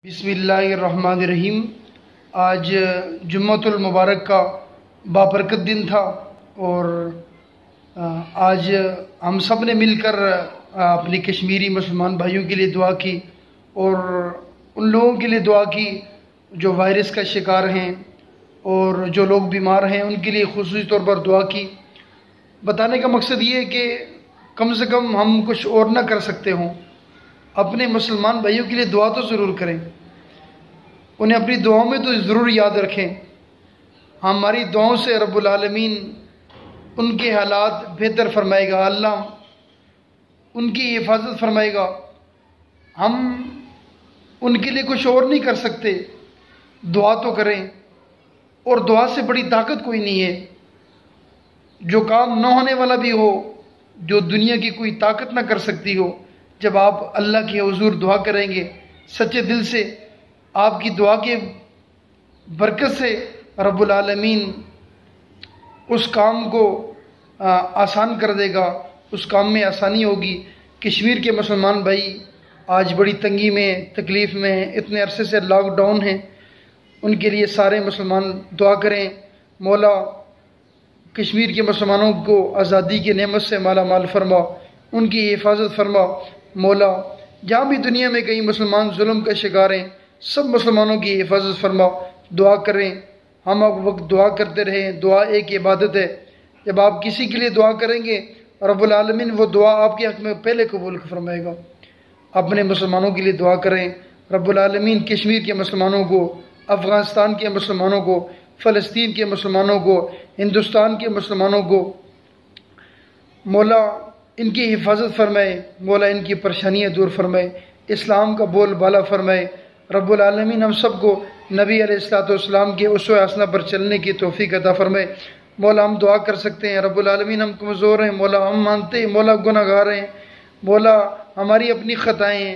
بسم اللہ الرحمن الرحیم۔ آج جمعۃ المبارک کا بابرکت دن تھا اور آج ہم سب نے مل کر اپنی کشمیری مسلمان بھائیوں کے لیے دعا کی اور ان لوگوں کے لیے دعا کی جو وائرس کا شکار ہیں اور جو لوگ بیمار ہیں ان کے لیے خصوصی طور پر دعا کی۔ بتانے کا مقصد یہ ہے کہ کم سے کم ہم کچھ اور نہ کر سکتے ہوں، اپنے مسلمان بھائیوں کے لیے دعا تو ضرور کریں، انہیں اپنی دعاؤں میں تو ضرور یاد رکھیں۔ ہماری دعاؤں سے رب العالمین ان کے حالات بہتر فرمائے گا، اللہ ان کی حفاظت فرمائے گا۔ ہم ان کے لیے کچھ اور نہیں کر سکتے، دعا تو کریں، اور دعا سے بڑی طاقت کوئی نہیں ہے۔ جو کام نہ ہونے والا بھی ہو، جو دنیا کی کوئی طاقت نہ کر سکتی ہو، جب آپ اللہ کے حضور دعا کریں گے سچے دل سے، آپ کی دعا کے برکت سے رب العالمین اس کام کو آسان کر دے گا، اس کام میں آسانی ہوگی۔ کشمیر کے مسلمان بھائی آج بڑی تنگی میں، تکلیف میں، اتنے عرصے سے لاک ڈاؤن ہیں، ان کے لیے سارے مسلمان دعا کریں۔ مولا کشمیر کے مسلمانوں کو آزادی کی نعمت سے مالا مال فرما، ان کی حفاظت فرما۔ مولا جہاں بھی دنیا میں کئی مسلمان ظلم کا شکار ہیں، سب مسلمانوں کی حفاظت فرما۔ دعا کریں، ہم اب وقت دعا کرتے رہیں، دعا ایک عبادت ہے۔ جب آپ کسی کے لیے دعا کریں گے رب العالمین وہ دعا آپ کے حق میں پہلے قبول فرمائے گا۔ اپنے مسلمانوں کے لیے دعا کریں، رب العالمین کشمیر کے مسلمانوں کو، افغانستان کے مسلمانوں کو، فلسطین کے مسلمانوں کو، ہندوستان کے مسلمانوں کو مولا ان کی حفاظت فرمائے، مولا ان کی پریشانیاں دور فرمائے، اسلام کا بول بالا فرمائے۔ رب العالمین ہم سب کو نبی علیہ السلام کے اسوہ حسنہ پر چلنے کی توفیق عطا فرمائے۔ مولا ہم دعا کر سکتے ہیں، رب العالمین ہم کمزور ہیں، مولا ہم مانتے ہیں، مولا گناہ گار ہیں، مولا ہماری اپنی خطائیں ہیں،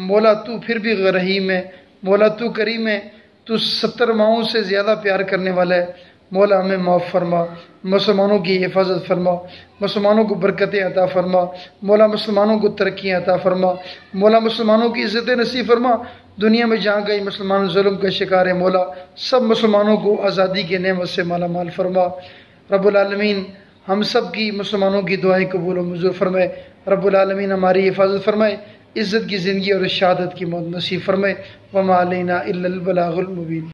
مولا تو پھر بھی رحیم ہے، مولا تو کریم ہے، تو 70 ماؤں سے زیادہ پیار کرنے والا ہے۔ مولا ہمیں معاف فرما، مسلمانوں کی حفاظت فرما، مسلمانوں کو برکتیں عطا فرما، مولا مسلمانوں کو ترقیاں عطا فرما، مولا مسلمانوں کی عزت نصیب فرما۔ دنیا میں جہاں کئی مسلمان ظلم کا شکار ہیں، مولا سب مسلمانوں کو آزادی کے نعمت سے مالا مال فرما۔ رب العالمین ہم سب کی مسلمانوں کی دعائیں قبول و منظور فرمائے۔ رب العالمین ہماری حفاظت فرمائے، عزت کی زندگی اور شہادت کی موت نصیب فرمائے۔ وما علینا الا البلاغ المبین۔